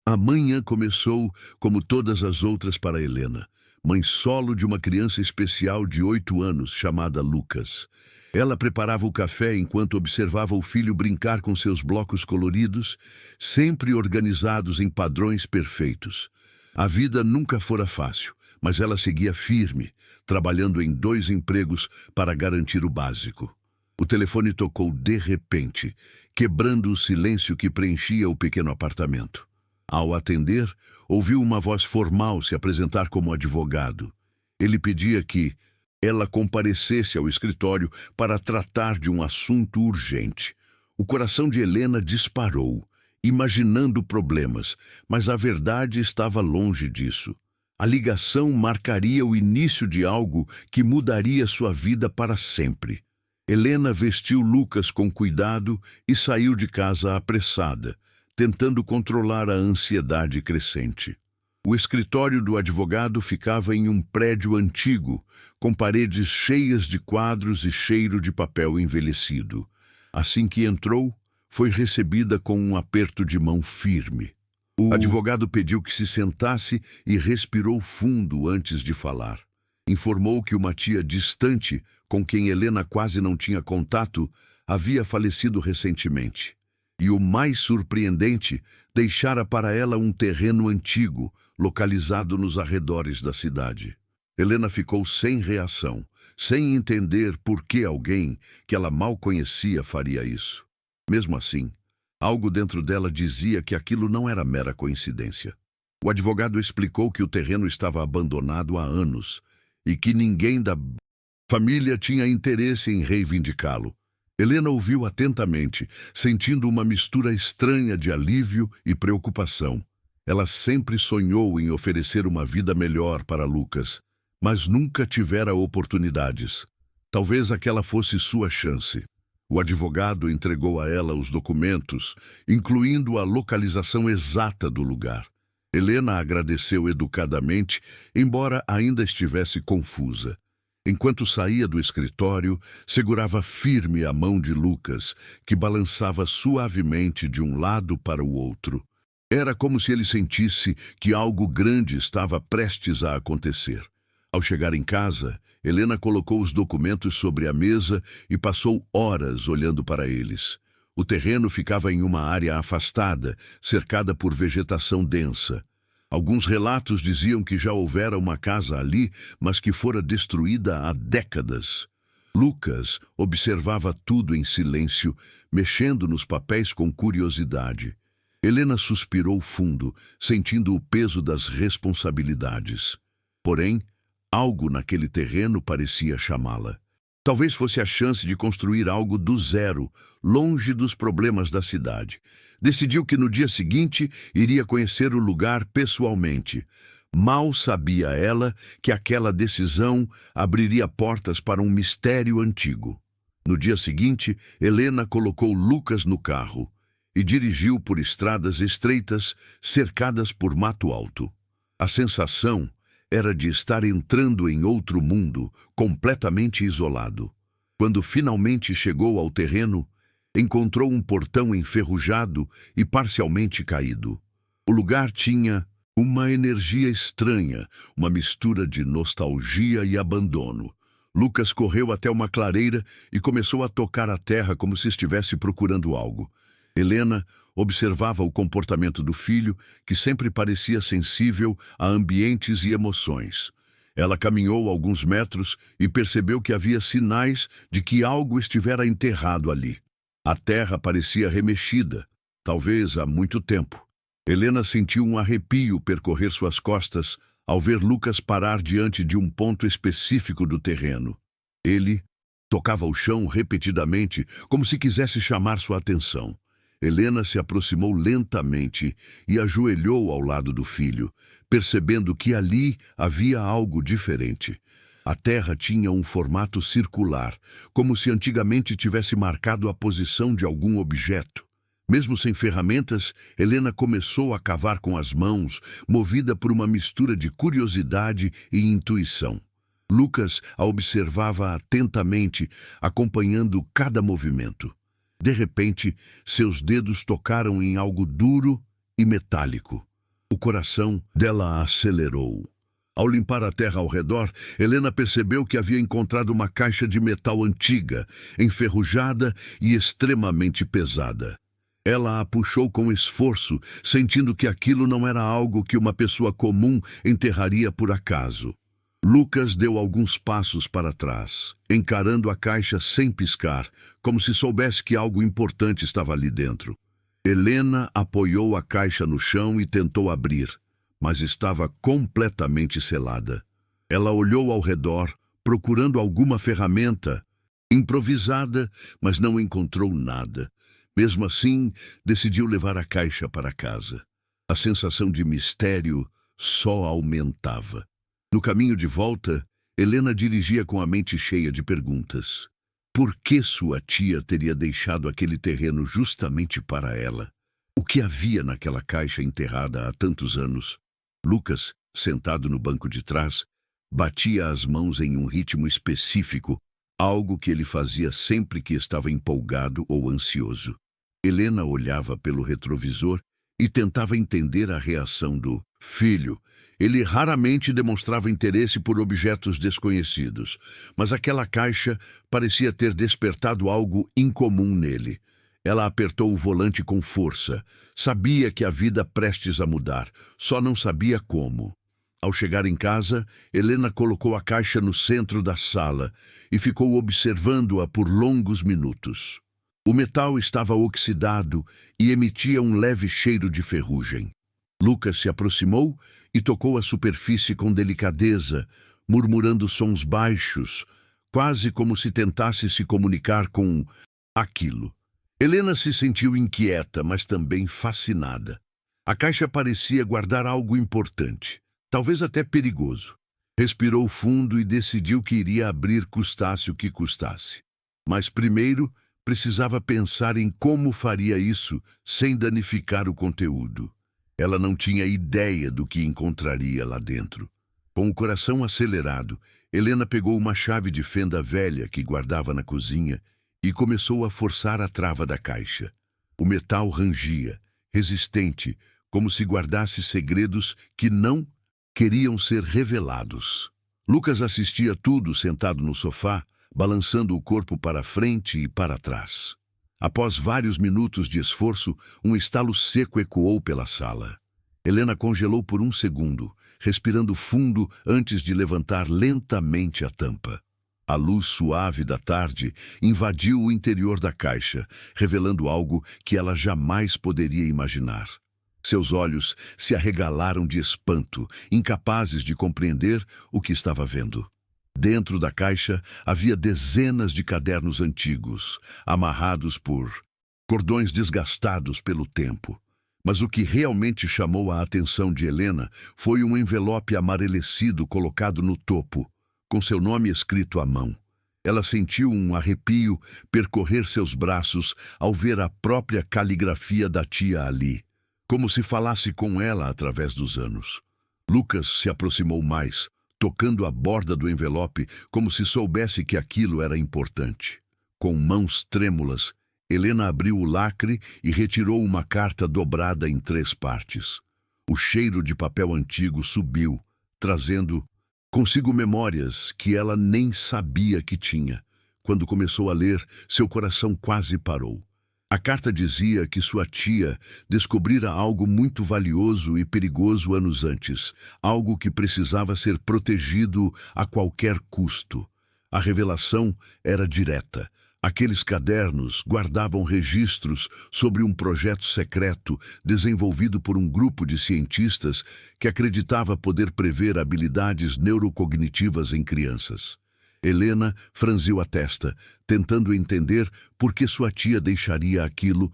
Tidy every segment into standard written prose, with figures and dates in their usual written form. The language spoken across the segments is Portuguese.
A manhã começou como todas as outras para Helena, mãe solo de uma criança especial de 8 anos chamada Lucas. Ela preparava o café enquanto observava o filho brincar com seus blocos coloridos, sempre organizados em padrões perfeitos. A vida nunca fora fácil, mas ela seguia firme, trabalhando em 2 empregos para garantir o básico. O telefone tocou de repente, quebrando o silêncio que preenchia o pequeno apartamento. Ao atender, ouviu uma voz formal se apresentar como advogado. Ele pedia que ela comparecesse ao escritório para tratar de um assunto urgente. O coração de Helena disparou, imaginando problemas, mas a verdade estava longe disso. A ligação marcaria o início de algo que mudaria sua vida para sempre. Helena vestiu Lucas com cuidado e saiu de casa apressada, tentando controlar a ansiedade crescente. O escritório do advogado ficava em um prédio antigo, com paredes cheias de quadros e cheiro de papel envelhecido. Assim que entrou, foi recebida com um aperto de mão firme. O advogado pediu que se sentasse e respirou fundo antes de falar. Informou que uma tia distante, com quem Helena quase não tinha contato, havia falecido recentemente. E o mais surpreendente, deixara para ela um terreno antigo, localizado nos arredores da cidade. Helena ficou sem reação, sem entender por que alguém que ela mal conhecia faria isso. Mesmo assim, algo dentro dela dizia que aquilo não era mera coincidência. O advogado explicou que o terreno estava abandonado há anos e que ninguém da família tinha interesse em reivindicá-lo. Helena ouviu atentamente, sentindo uma mistura estranha de alívio e preocupação. Ela sempre sonhou em oferecer uma vida melhor para Lucas, mas nunca tivera oportunidades. Talvez aquela fosse sua chance. O advogado entregou a ela os documentos, incluindo a localização exata do lugar. Helena agradeceu educadamente, embora ainda estivesse confusa. Enquanto saía do escritório, segurava firme a mão de Lucas, que balançava suavemente de um lado para o outro. Era como se ele sentisse que algo grande estava prestes a acontecer. Ao chegar em casa, Helena colocou os documentos sobre a mesa e passou horas olhando para eles. O terreno ficava em uma área afastada, cercada por vegetação densa. Alguns relatos diziam que já houvera uma casa ali, mas que fora destruída há décadas. Lucas observava tudo em silêncio, mexendo nos papéis com curiosidade. Helena suspirou fundo, sentindo o peso das responsabilidades. Porém, algo naquele terreno parecia chamá-la. Talvez fosse a chance de construir algo do zero, longe dos problemas da cidade. Decidiu que no dia seguinte iria conhecer o lugar pessoalmente. Mal sabia ela que aquela decisão abriria portas para um mistério antigo. No dia seguinte, Helena colocou Lucas no carro e dirigiu por estradas estreitas, cercadas por mato alto. A sensação era de estar entrando em outro mundo, completamente isolado. Quando finalmente chegou ao terreno, encontrou um portão enferrujado e parcialmente caído. O lugar tinha uma energia estranha, uma mistura de nostalgia e abandono. Lucas correu até uma clareira e começou a tocar a terra como se estivesse procurando algo. Helena observava o comportamento do filho, que sempre parecia sensível a ambientes e emoções. Ela caminhou alguns metros e percebeu que havia sinais de que algo estivera enterrado ali. A terra parecia remexida, talvez há muito tempo. Helena sentiu um arrepio percorrer suas costas ao ver Lucas parar diante de um ponto específico do terreno. Ele tocava o chão repetidamente, como se quisesse chamar sua atenção. Helena se aproximou lentamente e ajoelhou ao lado do filho, percebendo que ali havia algo diferente. A terra tinha um formato circular, como se antigamente tivesse marcado a posição de algum objeto. Mesmo sem ferramentas, Helena começou a cavar com as mãos, movida por uma mistura de curiosidade e intuição. Lucas a observava atentamente, acompanhando cada movimento. De repente, seus dedos tocaram em algo duro e metálico. O coração dela acelerou. Ao limpar a terra ao redor, Helena percebeu que havia encontrado uma caixa de metal antiga, enferrujada e extremamente pesada. Ela a puxou com esforço, sentindo que aquilo não era algo que uma pessoa comum enterraria por acaso. Lucas deu alguns passos para trás, encarando a caixa sem piscar, como se soubesse que algo importante estava ali dentro. Helena apoiou a caixa no chão e tentou abrir, mas estava completamente selada. Ela olhou ao redor, procurando alguma ferramenta, improvisada, mas não encontrou nada. Mesmo assim, decidiu levar a caixa para casa. A sensação de mistério só aumentava. No caminho de volta, Helena dirigia com a mente cheia de perguntas. Por que sua tia teria deixado aquele terreno justamente para ela? O que havia naquela caixa enterrada há tantos anos? Lucas, sentado no banco de trás, batia as mãos em um ritmo específico, algo que ele fazia sempre que estava empolgado ou ansioso. Helena olhava pelo retrovisor e tentava entender a reação do filho. Ele raramente demonstrava interesse por objetos desconhecidos, mas aquela caixa parecia ter despertado algo incomum nele. Ela apertou o volante com força. Sabia que a vida prestes a mudar, só não sabia como. Ao chegar em casa, Helena colocou a caixa no centro da sala e ficou observando-a por longos minutos. O metal estava oxidado e emitia um leve cheiro de ferrugem. Lucas se aproximou e tocou a superfície com delicadeza, murmurando sons baixos, quase como se tentasse se comunicar com aquilo. Helena se sentiu inquieta, mas também fascinada. A caixa parecia guardar algo importante, talvez até perigoso. Respirou fundo e decidiu que iria abrir custasse o que custasse. Mas primeiro precisava pensar em como faria isso sem danificar o conteúdo. Ela não tinha ideia do que encontraria lá dentro. Com o coração acelerado, Helena pegou uma chave de fenda velha que guardava na cozinha e começou a forçar a trava da caixa. O metal rangia, resistente, como se guardasse segredos que não queriam ser revelados. Lucas assistia tudo sentado no sofá, balançando o corpo para frente e para trás. Após vários minutos de esforço, um estalo seco ecoou pela sala. Helena congelou por um segundo, respirando fundo antes de levantar lentamente a tampa. A luz suave da tarde invadiu o interior da caixa, revelando algo que ela jamais poderia imaginar. Seus olhos se arregalaram de espanto, incapazes de compreender o que estava vendo. Dentro da caixa havia dezenas de cadernos antigos, amarrados por cordões desgastados pelo tempo. Mas o que realmente chamou a atenção de Helena foi um envelope amarelecido colocado no topo, com seu nome escrito à mão. Ela sentiu um arrepio percorrer seus braços ao ver a própria caligrafia da tia ali, como se falasse com ela através dos anos. Lucas se aproximou mais, tocando a borda do envelope como se soubesse que aquilo era importante. Com mãos trêmulas, Helena abriu o lacre e retirou uma carta dobrada em 3 partes. O cheiro de papel antigo subiu, trazendo consigo memórias que ela nem sabia que tinha. Quando começou a ler, seu coração quase parou. A carta dizia que sua tia descobrira algo muito valioso e perigoso anos antes, algo que precisava ser protegido a qualquer custo. A revelação era direta. Aqueles cadernos guardavam registros sobre um projeto secreto desenvolvido por um grupo de cientistas que acreditava poder prever habilidades neurocognitivas em crianças. Helena franziu a testa, tentando entender por que sua tia deixaria aquilo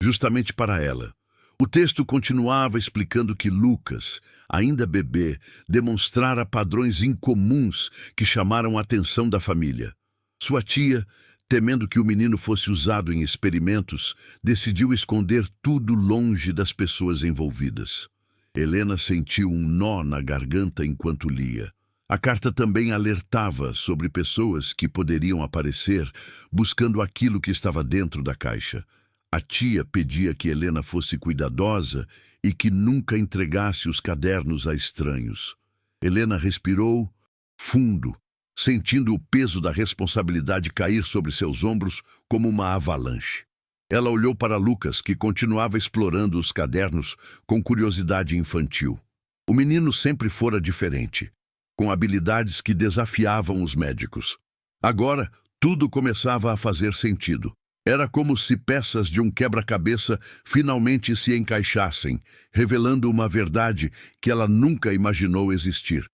justamente para ela. O texto continuava explicando que Lucas, ainda bebê, demonstrara padrões incomuns que chamaram a atenção da família. Sua tia, temendo que o menino fosse usado em experimentos, decidiu esconder tudo longe das pessoas envolvidas. Helena sentiu um nó na garganta enquanto lia. A carta também alertava sobre pessoas que poderiam aparecer buscando aquilo que estava dentro da caixa. A tia pedia que Helena fosse cuidadosa e que nunca entregasse os cadernos a estranhos. Helena respirou fundo, sentindo o peso da responsabilidade cair sobre seus ombros como uma avalanche. Ela olhou para Lucas, que continuava explorando os cadernos com curiosidade infantil. O menino sempre fora diferente, com habilidades que desafiavam os médicos. Agora, tudo começava a fazer sentido. Era como se peças de um quebra-cabeça finalmente se encaixassem, revelando uma verdade que ela nunca imaginou existir.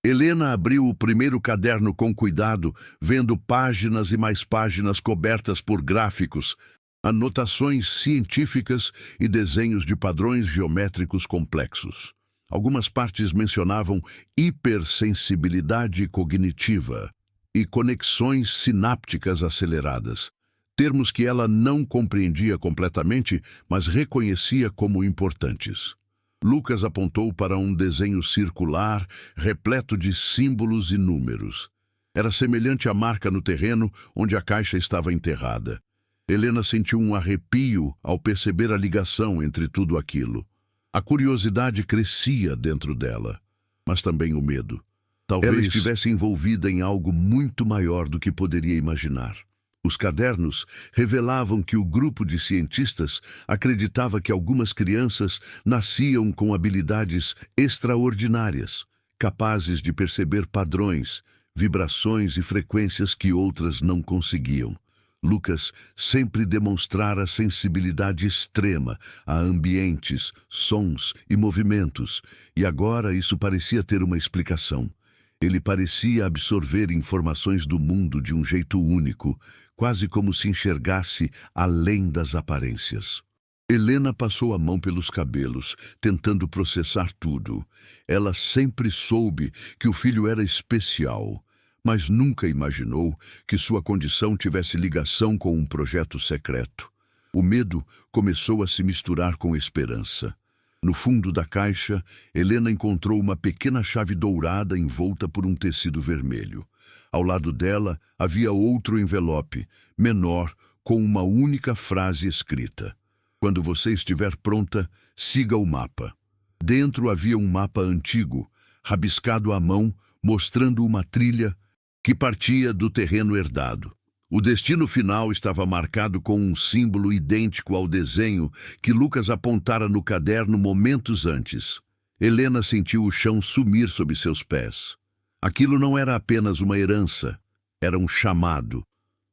Helena abriu o primeiro caderno com cuidado, vendo páginas e mais páginas cobertas por gráficos, anotações científicas e desenhos de padrões geométricos complexos. Algumas partes mencionavam hipersensibilidade cognitiva e conexões sinápticas aceleradas, termos que ela não compreendia completamente, mas reconhecia como importantes. Lucas apontou para um desenho circular, repleto de símbolos e números. Era semelhante à marca no terreno onde a caixa estava enterrada. Helena sentiu um arrepio ao perceber a ligação entre tudo aquilo. A curiosidade crescia dentro dela, mas também o medo. Talvez ela estivesse envolvida em algo muito maior do que poderia imaginar. Os cadernos revelavam que o grupo de cientistas acreditava que algumas crianças nasciam com habilidades extraordinárias, capazes de perceber padrões, vibrações e frequências que outras não conseguiam. Lucas sempre demonstrara sensibilidade extrema a ambientes, sons e movimentos, e agora isso parecia ter uma explicação. Ele parecia absorver informações do mundo de um jeito único, quase como se enxergasse além das aparências. Helena passou a mão pelos cabelos, tentando processar tudo. Ela sempre soube que o filho era especial, mas nunca imaginou que sua condição tivesse ligação com um projeto secreto. O medo começou a se misturar com esperança. No fundo da caixa, Helena encontrou uma pequena chave dourada envolta por um tecido vermelho. Ao lado dela havia outro envelope, menor, com uma única frase escrita: "Quando você estiver pronta, siga o mapa." Dentro havia um mapa antigo, rabiscado à mão, mostrando uma trilha que partia do terreno herdado. O destino final estava marcado com um símbolo idêntico ao desenho que Lucas apontara no caderno momentos antes. Helena sentiu o chão sumir sob seus pés. Aquilo não era apenas uma herança, era um chamado,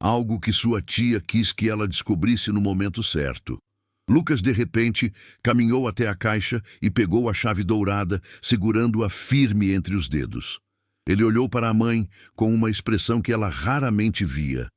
algo que sua tia quis que ela descobrisse no momento certo. Lucas, de repente, caminhou até a caixa e pegou a chave dourada, segurando-a firme entre os dedos. Ele olhou para a mãe com uma expressão que ela raramente via: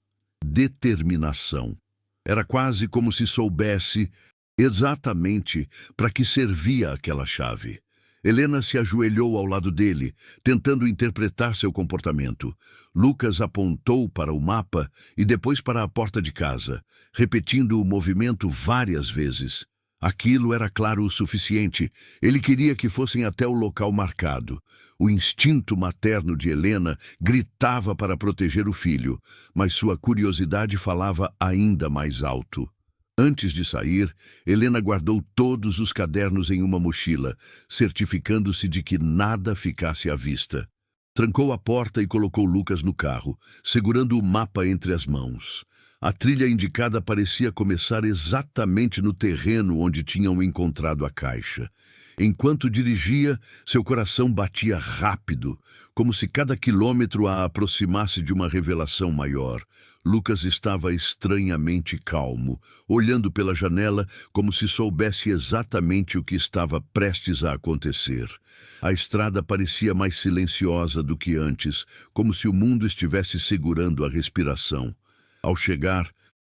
determinação. Era quase como se soubesse exatamente para que servia aquela chave. Helena se ajoelhou ao lado dele, tentando interpretar seu comportamento. Lucas apontou para o mapa e depois para a porta de casa, repetindo o movimento várias vezes. Aquilo era claro o suficiente. Ele queria que fossem até o local marcado. O instinto materno de Helena gritava para proteger o filho, mas sua curiosidade falava ainda mais alto. Antes de sair, Helena guardou todos os cadernos em uma mochila, certificando-se de que nada ficasse à vista. Trancou a porta e colocou Lucas no carro, segurando o mapa entre as mãos. A trilha indicada parecia começar exatamente no terreno onde tinham encontrado a caixa. Enquanto dirigia, seu coração batia rápido, como se cada quilômetro a aproximasse de uma revelação maior. Lucas estava estranhamente calmo, olhando pela janela como se soubesse exatamente o que estava prestes a acontecer. A estrada parecia mais silenciosa do que antes, como se o mundo estivesse segurando a respiração. Ao chegar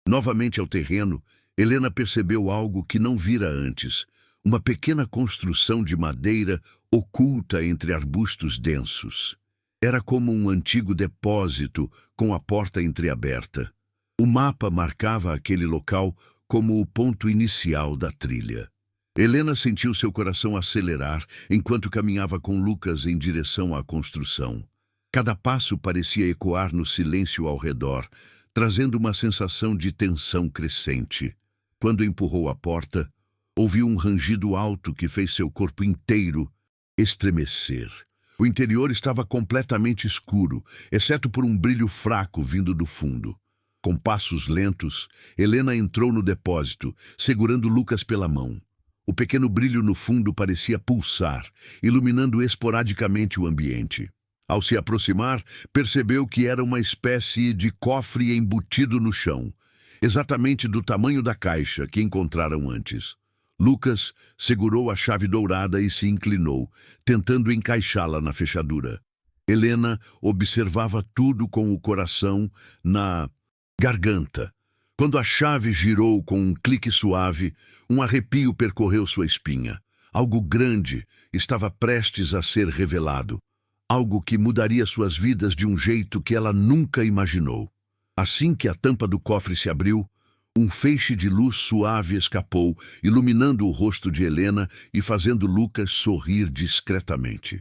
novamente ao terreno, Helena percebeu algo que não vira antes: uma pequena construção de madeira oculta entre arbustos densos. Era como um antigo depósito com a porta entreaberta. O mapa marcava aquele local como o ponto inicial da trilha. Helena sentiu seu coração acelerar enquanto caminhava com Lucas em direção à construção. Cada passo parecia ecoar no silêncio ao redor, trazendo uma sensação de tensão crescente. Quando empurrou a porta, ouviu um rangido alto que fez seu corpo inteiro estremecer. O interior estava completamente escuro, exceto por um brilho fraco vindo do fundo. Com passos lentos, Helena entrou no depósito, segurando Lucas pela mão. O pequeno brilho no fundo parecia pulsar, iluminando esporadicamente o ambiente. Ao se aproximar, percebeu que era uma espécie de cofre embutido no chão, exatamente do tamanho da caixa que encontraram antes. Lucas segurou a chave dourada e se inclinou, tentando encaixá-la na fechadura. Helena observava tudo com o coração na garganta. Quando a chave girou com um clique suave, um arrepio percorreu sua espinha. Algo grande estava prestes a ser revelado. Algo que mudaria suas vidas de um jeito que ela nunca imaginou. Assim que a tampa do cofre se abriu, um feixe de luz suave escapou, iluminando o rosto de Helena e fazendo Lucas sorrir discretamente.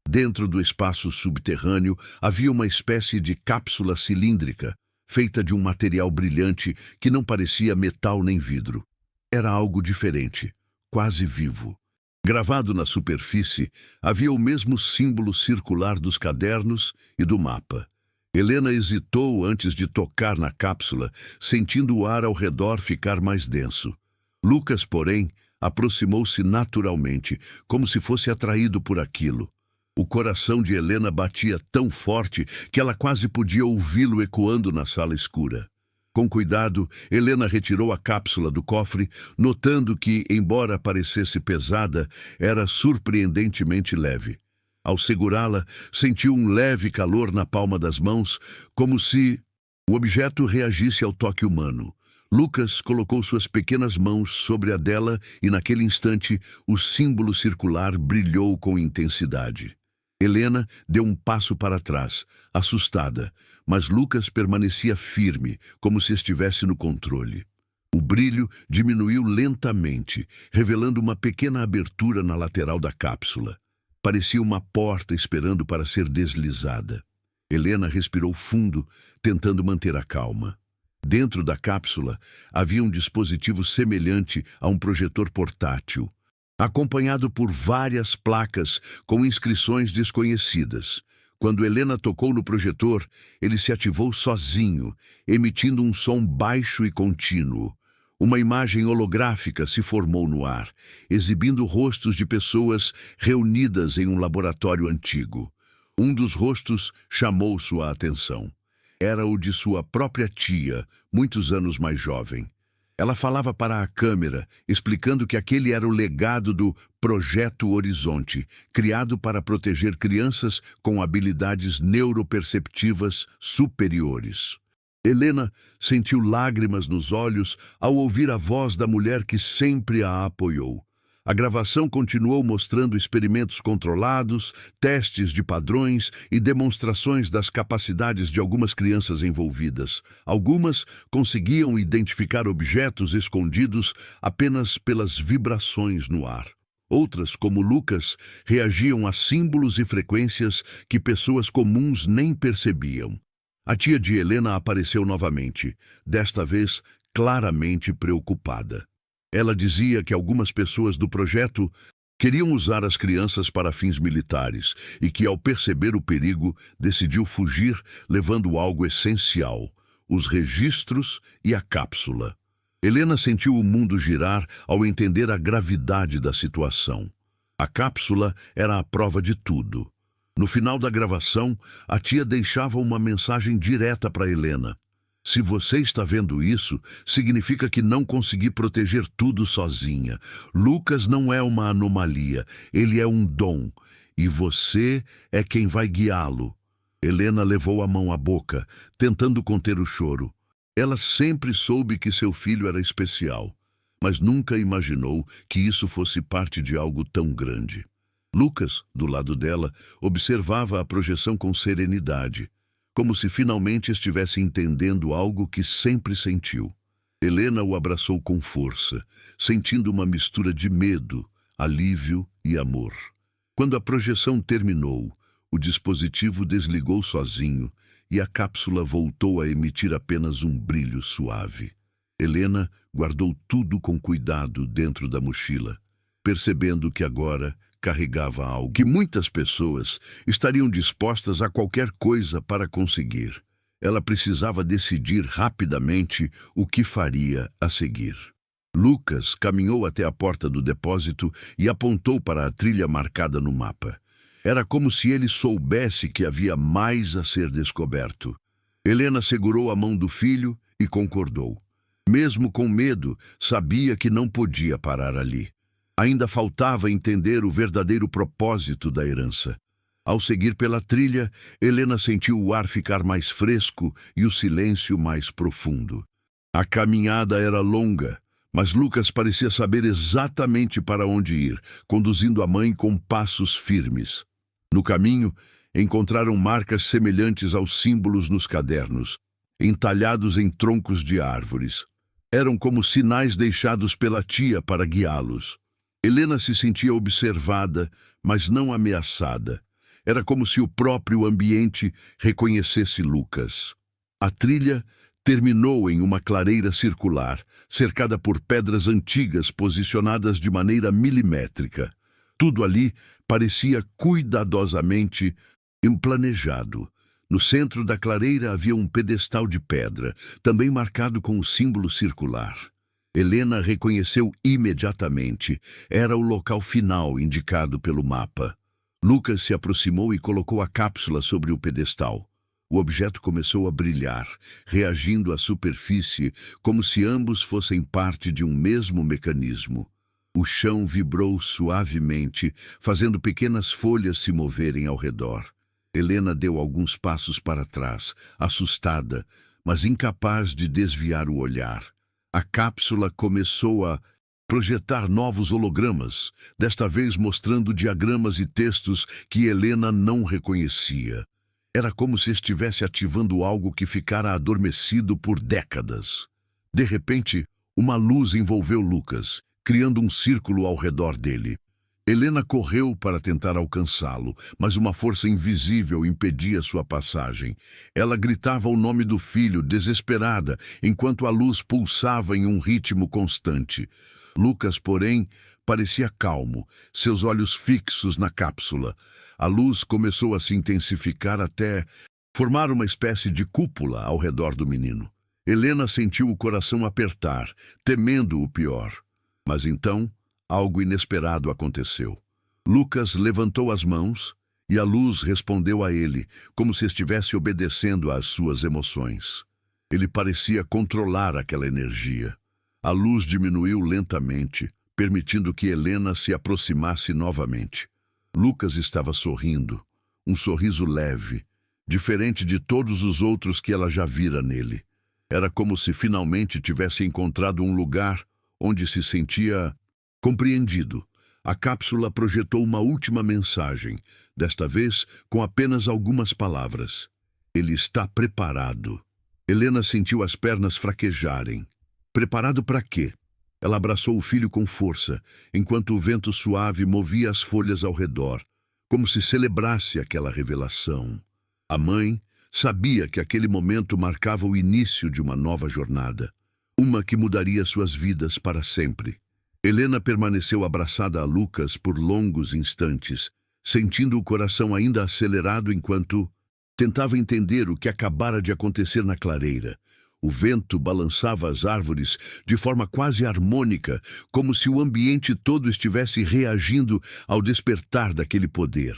Dentro do espaço subterrâneo havia uma espécie de cápsula cilíndrica, feita de um material brilhante que não parecia metal nem vidro. Era algo diferente, quase vivo. Gravado na superfície, havia o mesmo símbolo circular dos cadernos e do mapa. Helena hesitou antes de tocar na cápsula, sentindo o ar ao redor ficar mais denso. Lucas, porém, aproximou-se naturalmente, como se fosse atraído por aquilo. O coração de Helena batia tão forte que ela quase podia ouvi-lo ecoando na sala escura. Com cuidado, Helena retirou a cápsula do cofre, notando que, embora parecesse pesada, era surpreendentemente leve. Ao segurá-la, sentiu um leve calor na palma das mãos, como se o objeto reagisse ao toque humano. Lucas colocou suas pequenas mãos sobre a dela e, naquele instante, o símbolo circular brilhou com intensidade. Helena deu um passo para trás, assustada, mas Lucas permanecia firme, como se estivesse no controle. O brilho diminuiu lentamente, revelando uma pequena abertura na lateral da cápsula. Parecia uma porta esperando para ser deslizada. Helena respirou fundo, tentando manter a calma. Dentro da cápsula havia um dispositivo semelhante a um projetor portátil, acompanhado por várias placas com inscrições desconhecidas. Quando Helena tocou no projetor, ele se ativou sozinho, emitindo um som baixo e contínuo. Uma imagem holográfica se formou no ar, exibindo rostos de pessoas reunidas em um laboratório antigo. Um dos rostos chamou sua atenção. Era o de sua própria tia, muitos anos mais jovem. Ela falava para a câmera, explicando que aquele era o legado do Projeto Horizonte, criado para proteger crianças com habilidades neuroperceptivas superiores. Helena sentiu lágrimas nos olhos ao ouvir a voz da mulher que sempre a apoiou. A gravação continuou mostrando experimentos controlados, testes de padrões e demonstrações das capacidades de algumas crianças envolvidas. Algumas conseguiam identificar objetos escondidos apenas pelas vibrações no ar. Outras, como Lucas, reagiam a símbolos e frequências que pessoas comuns nem percebiam. A tia de Helena apareceu novamente, desta vez claramente preocupada. Ela dizia que algumas pessoas do projeto queriam usar as crianças para fins militares e que, ao perceber o perigo, decidiu fugir, levando algo essencial: os registros e a cápsula. Helena sentiu o mundo girar ao entender a gravidade da situação. A cápsula era a prova de tudo. No final da gravação, a tia deixava uma mensagem direta para Helena. Se você está vendo isso, significa que não consegui proteger tudo sozinha. Lucas não é uma anomalia, ele é um dom, e você é quem vai guiá-lo. Helena levou a mão à boca, tentando conter o choro. Ela sempre soube que seu filho era especial, mas nunca imaginou que isso fosse parte de algo tão grande. Lucas, do lado dela, observava a projeção com serenidade, como se finalmente estivesse entendendo algo que sempre sentiu. Helena o abraçou com força, sentindo uma mistura de medo, alívio e amor. Quando a projeção terminou, o dispositivo desligou sozinho e a cápsula voltou a emitir apenas um brilho suave. Helena guardou tudo com cuidado dentro da mochila, percebendo que agora carregava algo que muitas pessoas estariam dispostas a qualquer coisa para conseguir. Ela precisava decidir rapidamente o que faria a seguir. Lucas caminhou até a porta do depósito e apontou para a trilha marcada no mapa. Era como se ele soubesse que havia mais a ser descoberto. Helena segurou a mão do filho e concordou. Mesmo com medo, sabia que não podia parar ali. Ainda faltava entender o verdadeiro propósito da herança. Ao seguir pela trilha, Helena sentiu o ar ficar mais fresco e o silêncio mais profundo. A caminhada era longa, mas Lucas parecia saber exatamente para onde ir, conduzindo a mãe com passos firmes. No caminho, encontraram marcas semelhantes aos símbolos nos cadernos, entalhados em troncos de árvores. Eram como sinais deixados pela tia para guiá-los. Helena se sentia observada, mas não ameaçada. Era como se o próprio ambiente reconhecesse Lucas. A trilha terminou em uma clareira circular, cercada por pedras antigas posicionadas de maneira milimétrica. Tudo ali parecia cuidadosamente planejado. No centro da clareira havia um pedestal de pedra, também marcado com o símbolo circular. Helena reconheceu imediatamente. Era o local final indicado pelo mapa. Lucas se aproximou e colocou a cápsula sobre o pedestal. O objeto começou a brilhar, reagindo à superfície como se ambos fossem parte de um mesmo mecanismo. O chão vibrou suavemente, fazendo pequenas folhas se moverem ao redor. Helena deu alguns passos para trás, assustada, mas incapaz de desviar o olhar. A cápsula começou a projetar novos hologramas, desta vez mostrando diagramas e textos que Helena não reconhecia. Era como se estivesse ativando algo que ficara adormecido por décadas. De repente, uma luz envolveu Lucas, criando um círculo ao redor dele. Helena correu para tentar alcançá-lo, mas uma força invisível impedia sua passagem. Ela gritava o nome do filho, desesperada, enquanto a luz pulsava em um ritmo constante. Lucas, porém, parecia calmo, seus olhos fixos na cápsula. A luz começou a se intensificar até formar uma espécie de cúpula ao redor do menino. Helena sentiu o coração apertar, temendo o pior. Mas então, algo inesperado aconteceu. Lucas levantou as mãos e a luz respondeu a ele, como se estivesse obedecendo às suas emoções. Ele parecia controlar aquela energia. A luz diminuiu lentamente, permitindo que Helena se aproximasse novamente. Lucas estava sorrindo, um sorriso leve, diferente de todos os outros que ela já vira nele. Era como se finalmente tivesse encontrado um lugar onde se sentia compreendido. A cápsula projetou uma última mensagem, desta vez com apenas algumas palavras. Ele está preparado. Helena sentiu as pernas fraquejarem. Preparado para quê? Ela abraçou o filho com força, enquanto o vento suave movia as folhas ao redor, como se celebrasse aquela revelação. A mãe sabia que aquele momento marcava o início de uma nova jornada, uma que mudaria suas vidas para sempre. Helena permaneceu abraçada a Lucas por longos instantes, sentindo o coração ainda acelerado enquanto tentava entender o que acabara de acontecer na clareira. O vento balançava as árvores de forma quase harmônica, como se o ambiente todo estivesse reagindo ao despertar daquele poder.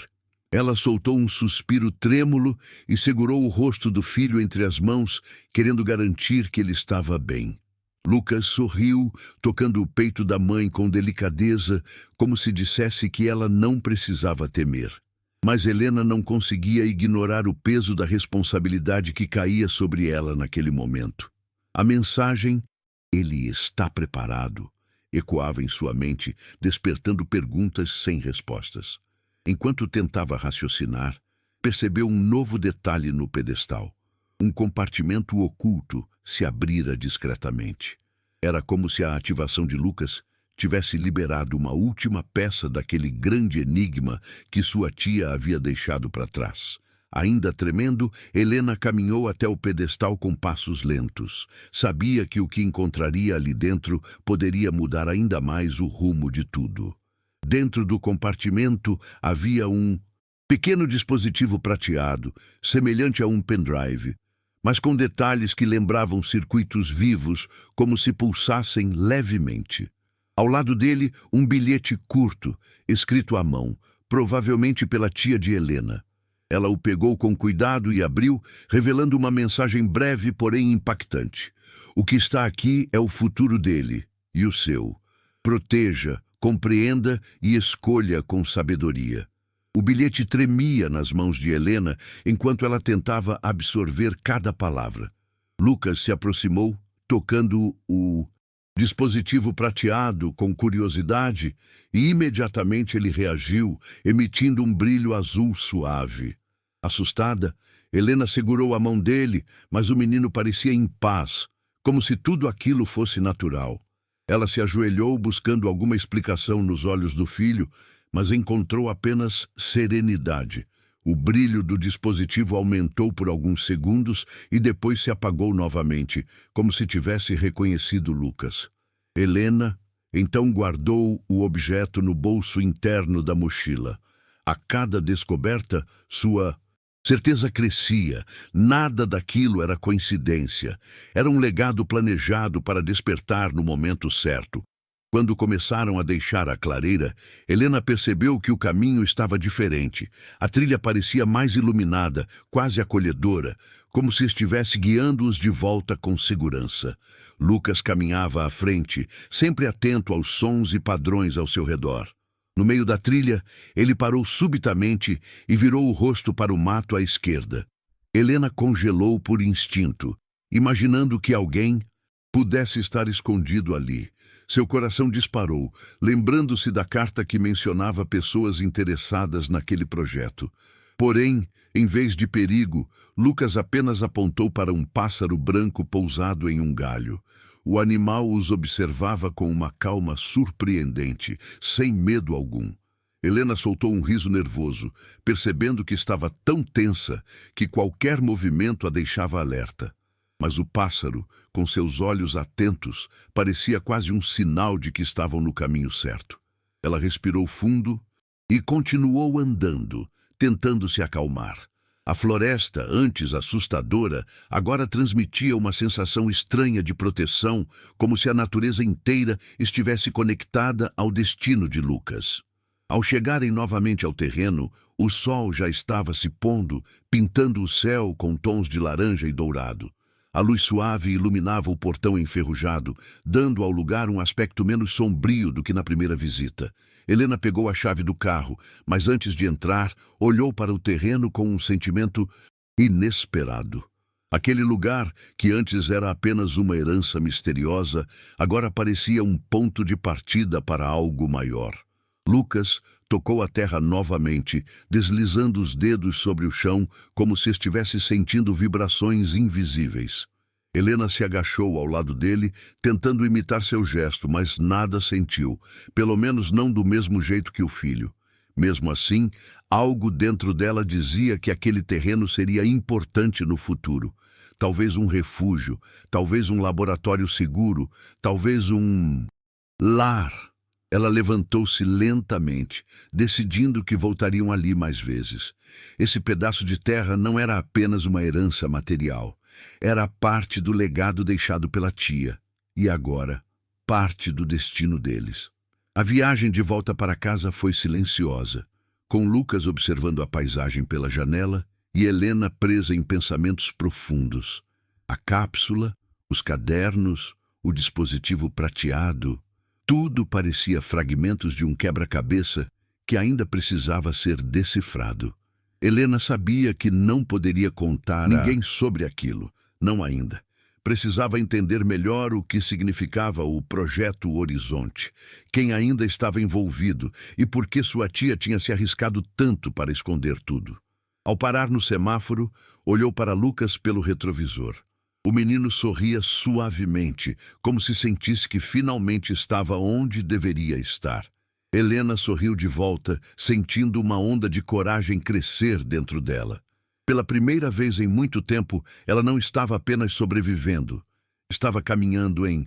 Ela soltou um suspiro trêmulo e segurou o rosto do filho entre as mãos, querendo garantir que ele estava bem. Lucas sorriu, tocando o peito da mãe com delicadeza, como se dissesse que ela não precisava temer. Mas Helena não conseguia ignorar o peso da responsabilidade que caía sobre ela naquele momento. A mensagem, "Ele está preparado", ecoava em sua mente, despertando perguntas sem respostas. Enquanto tentava raciocinar, percebeu um novo detalhe no pedestal. Um compartimento oculto se abrira discretamente. Era como se a ativação de Lucas tivesse liberado uma última peça daquele grande enigma que sua tia havia deixado para trás. Ainda tremendo, Helena caminhou até o pedestal com passos lentos. Sabia que o que encontraria ali dentro poderia mudar ainda mais o rumo de tudo. Dentro do compartimento havia um pequeno dispositivo prateado, semelhante a um pendrive, mas com detalhes que lembravam circuitos vivos, como se pulsassem levemente. Ao lado dele, um bilhete curto, escrito à mão, provavelmente pela tia de Helena. Ela o pegou com cuidado e abriu, revelando uma mensagem breve, porém impactante. O que está aqui é o futuro dele e o seu. Proteja, compreenda e escolha com sabedoria. O bilhete tremia nas mãos de Helena enquanto ela tentava absorver cada palavra. Lucas se aproximou, tocando o dispositivo prateado com curiosidade, e imediatamente ele reagiu, emitindo um brilho azul suave. Assustada, Helena segurou a mão dele, mas o menino parecia em paz, como se tudo aquilo fosse natural. Ela se ajoelhou buscando alguma explicação nos olhos do filho, mas encontrou apenas serenidade. O brilho do dispositivo aumentou por alguns segundos e depois se apagou novamente, como se tivesse reconhecido Lucas. Helena então guardou o objeto no bolso interno da mochila. A cada descoberta, sua certeza crescia. Nada daquilo era coincidência. Era um legado planejado para despertar no momento certo. Quando começaram a deixar a clareira, Helena percebeu que o caminho estava diferente. A trilha parecia mais iluminada, quase acolhedora, como se estivesse guiando-os de volta com segurança. Lucas caminhava à frente, sempre atento aos sons e padrões ao seu redor. No meio da trilha, ele parou subitamente e virou o rosto para o mato à esquerda. Helena congelou por instinto, imaginando que alguém pudesse estar escondido ali. Seu coração disparou, lembrando-se da carta que mencionava pessoas interessadas naquele projeto. Porém, em vez de perigo, Lucas apenas apontou para um pássaro branco pousado em um galho. O animal os observava com uma calma surpreendente, sem medo algum. Helena soltou um riso nervoso, percebendo que estava tão tensa que qualquer movimento a deixava alerta. Mas o pássaro, com seus olhos atentos, parecia quase um sinal de que estavam no caminho certo. Ela respirou fundo e continuou andando, tentando se acalmar. A floresta, antes assustadora, agora transmitia uma sensação estranha de proteção, como se a natureza inteira estivesse conectada ao destino de Lucas. Ao chegarem novamente ao terreno, o sol já estava se pondo, pintando o céu com tons de laranja e dourado. A luz suave iluminava o portão enferrujado, dando ao lugar um aspecto menos sombrio do que na primeira visita. Helena pegou a chave do carro, mas antes de entrar, olhou para o terreno com um sentimento inesperado. Aquele lugar, que antes era apenas uma herança misteriosa, agora parecia um ponto de partida para algo maior. Lucas tocou a terra novamente, deslizando os dedos sobre o chão, como se estivesse sentindo vibrações invisíveis. Helena se agachou ao lado dele, tentando imitar seu gesto, mas nada sentiu, pelo menos não do mesmo jeito que o filho. Mesmo assim, algo dentro dela dizia que aquele terreno seria importante no futuro. Talvez um refúgio, talvez um laboratório seguro, talvez um lar. Ela levantou-se lentamente, decidindo que voltariam ali mais vezes. Esse pedaço de terra não era apenas uma herança material. Era parte do legado deixado pela tia. E agora, parte do destino deles. A viagem de volta para casa foi silenciosa, com Lucas observando a paisagem pela janela e Helena presa em pensamentos profundos. A cápsula, os cadernos, o dispositivo prateado, tudo parecia fragmentos de um quebra-cabeça que ainda precisava ser decifrado. Helena sabia que não poderia contar a ninguém sobre aquilo, não ainda. Precisava entender melhor o que significava o Projeto Horizonte, quem ainda estava envolvido e por que sua tia tinha se arriscado tanto para esconder tudo. Ao parar no semáforo, olhou para Lucas pelo retrovisor. O menino sorria suavemente, como se sentisse que finalmente estava onde deveria estar. Helena sorriu de volta, sentindo uma onda de coragem crescer dentro dela. Pela primeira vez em muito tempo, ela não estava apenas sobrevivendo. Estava caminhando em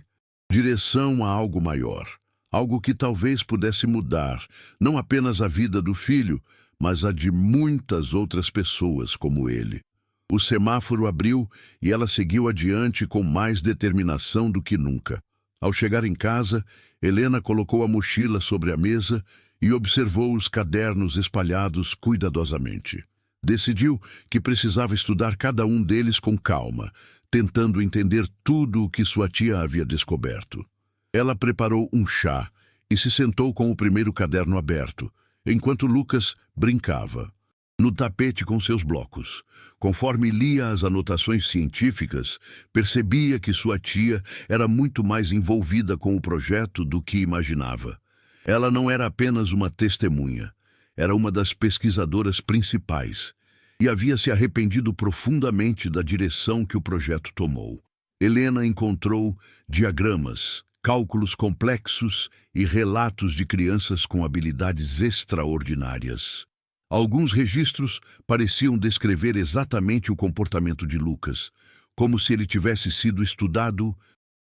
direção a algo maior. Algo que talvez pudesse mudar, não apenas a vida do filho, mas a de muitas outras pessoas como ele. O semáforo abriu e ela seguiu adiante com mais determinação do que nunca. Ao chegar em casa, Helena colocou a mochila sobre a mesa e observou os cadernos espalhados cuidadosamente. Decidiu que precisava estudar cada um deles com calma, tentando entender tudo o que sua tia havia descoberto. Ela preparou um chá e se sentou com o primeiro caderno aberto, enquanto Lucas brincava no tapete com seus blocos. Conforme lia as anotações científicas, percebia que sua tia era muito mais envolvida com o projeto do que imaginava. Ela não era apenas uma testemunha, era uma das pesquisadoras principais e havia se arrependido profundamente da direção que o projeto tomou. Helena encontrou diagramas, cálculos complexos e relatos de crianças com habilidades extraordinárias. Alguns registros pareciam descrever exatamente o comportamento de Lucas, como se ele tivesse sido estudado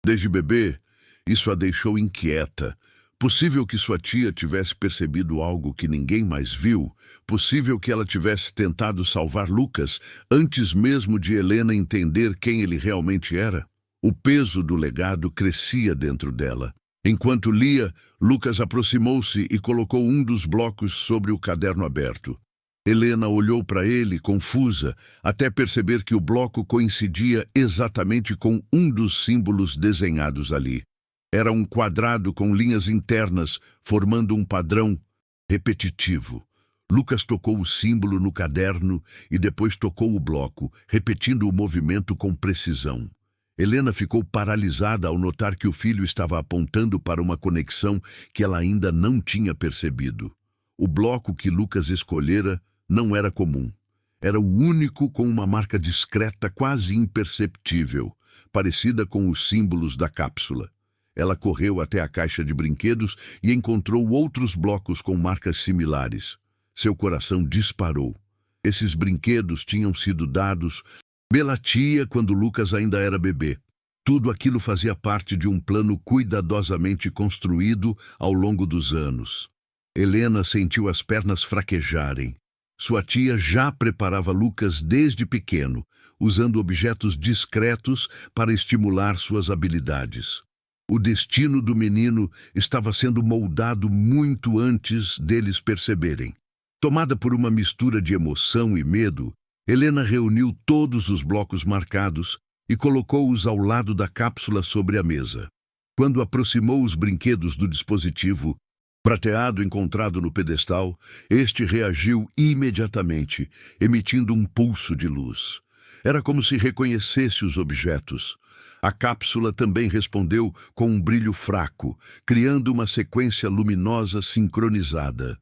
desde bebê. Isso a deixou inquieta. Possível que sua tia tivesse percebido algo que ninguém mais viu. Possível que ela tivesse tentado salvar Lucas antes mesmo de Helena entender quem ele realmente era. O peso do legado crescia dentro dela. Enquanto lia, Lucas aproximou-se e colocou um dos blocos sobre o caderno aberto. Helena olhou para ele, confusa, até perceber que o bloco coincidia exatamente com um dos símbolos desenhados ali. Era um quadrado com linhas internas, formando um padrão repetitivo. Lucas tocou o símbolo no caderno e depois tocou o bloco, repetindo o movimento com precisão. Helena ficou paralisada ao notar que o filho estava apontando para uma conexão que ela ainda não tinha percebido. O bloco que Lucas escolhera não era comum. Era o único com uma marca discreta, quase imperceptível, parecida com os símbolos da cápsula. Ela correu até a caixa de brinquedos e encontrou outros blocos com marcas similares. Seu coração disparou. Esses brinquedos tinham sido dados pela tia quando Lucas ainda era bebê. Tudo aquilo fazia parte de um plano cuidadosamente construído ao longo dos anos. Helena sentiu as pernas fraquejarem. Sua tia já preparava Lucas desde pequeno, usando objetos discretos para estimular suas habilidades. O destino do menino estava sendo moldado muito antes deles perceberem. Tomada por uma mistura de emoção e medo, Helena reuniu todos os blocos marcados e colocou-os ao lado da cápsula sobre a mesa. Quando aproximou os brinquedos do dispositivo prateado encontrado no pedestal, este reagiu imediatamente, emitindo um pulso de luz. Era como se reconhecesse os objetos. A cápsula também respondeu com um brilho fraco, criando uma sequência luminosa sincronizada.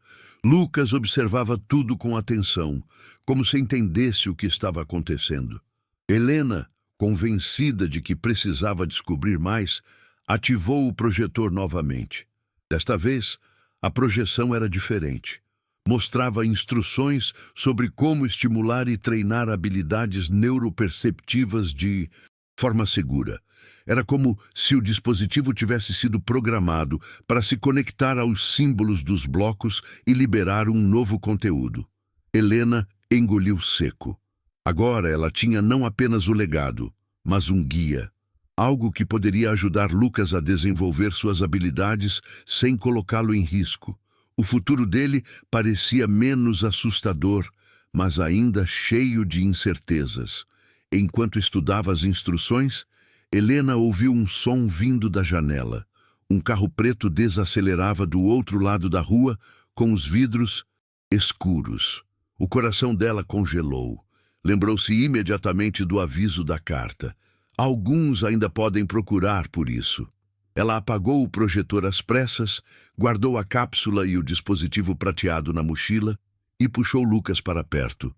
Lucas observava tudo com atenção, como se entendesse o que estava acontecendo. Helena, convencida de que precisava descobrir mais, ativou o projetor novamente. Desta vez, a projeção era diferente. Mostrava instruções sobre como estimular e treinar habilidades neuroperceptivas de forma segura. Era como se o dispositivo tivesse sido programado para se conectar aos símbolos dos blocos e liberar um novo conteúdo. Helena engoliu seco. Agora ela tinha não apenas o legado, mas um guia. Algo que poderia ajudar Lucas a desenvolver suas habilidades sem colocá-lo em risco. O futuro dele parecia menos assustador, mas ainda cheio de incertezas. Enquanto estudava as instruções, Helena ouviu um som vindo da janela. Um carro preto desacelerava do outro lado da rua, com os vidros escuros. O coração dela congelou. Lembrou-se imediatamente do aviso da carta. Alguns ainda podem procurar por isso. Ela apagou o projetor às pressas, guardou a cápsula e o dispositivo prateado na mochila e puxou Lucas para perto.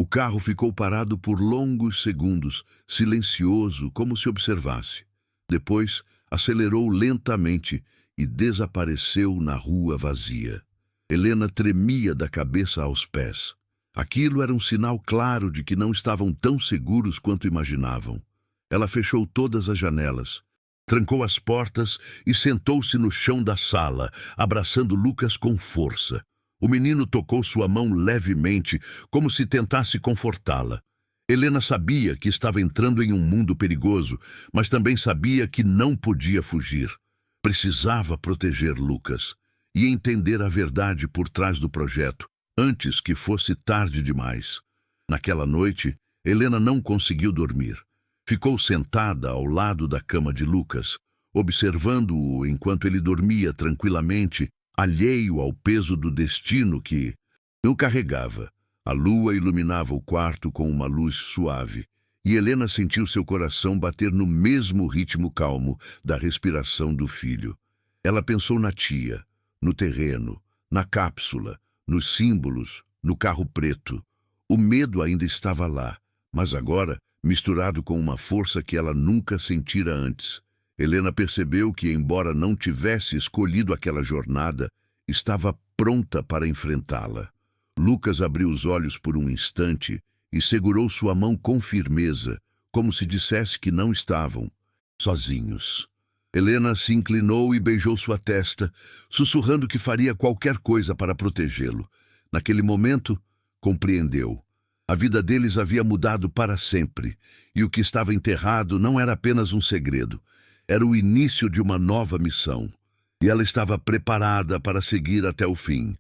O carro ficou parado por longos segundos, silencioso, como se observasse. Depois, acelerou lentamente e desapareceu na rua vazia. Helena tremia da cabeça aos pés. Aquilo era um sinal claro de que não estavam tão seguros quanto imaginavam. Ela fechou todas as janelas, trancou as portas e sentou-se no chão da sala, abraçando Lucas com força. O menino tocou sua mão levemente, como se tentasse confortá-la. Helena sabia que estava entrando em um mundo perigoso, mas também sabia que não podia fugir. Precisava proteger Lucas e entender a verdade por trás do projeto, antes que fosse tarde demais. Naquela noite, Helena não conseguiu dormir. Ficou sentada ao lado da cama de Lucas, observando-o enquanto ele dormia tranquilamente, alheio ao peso do destino que o carregava. A lua iluminava o quarto com uma luz suave, e Helena sentiu seu coração bater no mesmo ritmo calmo da respiração do filho. Ela pensou na tia, no terreno, na cápsula, nos símbolos, no carro preto. O medo ainda estava lá, mas agora, misturado com uma força que ela nunca sentira antes. Helena percebeu que, embora não tivesse escolhido aquela jornada, estava pronta para enfrentá-la. Lucas abriu os olhos por um instante e segurou sua mão com firmeza, como se dissesse que não estavam sozinhos. Helena se inclinou e beijou sua testa, sussurrando que faria qualquer coisa para protegê-lo. Naquele momento, compreendeu. A vida deles havia mudado para sempre, e o que estava enterrado não era apenas um segredo. Era o início de uma nova missão, e ela estava preparada para seguir até o fim.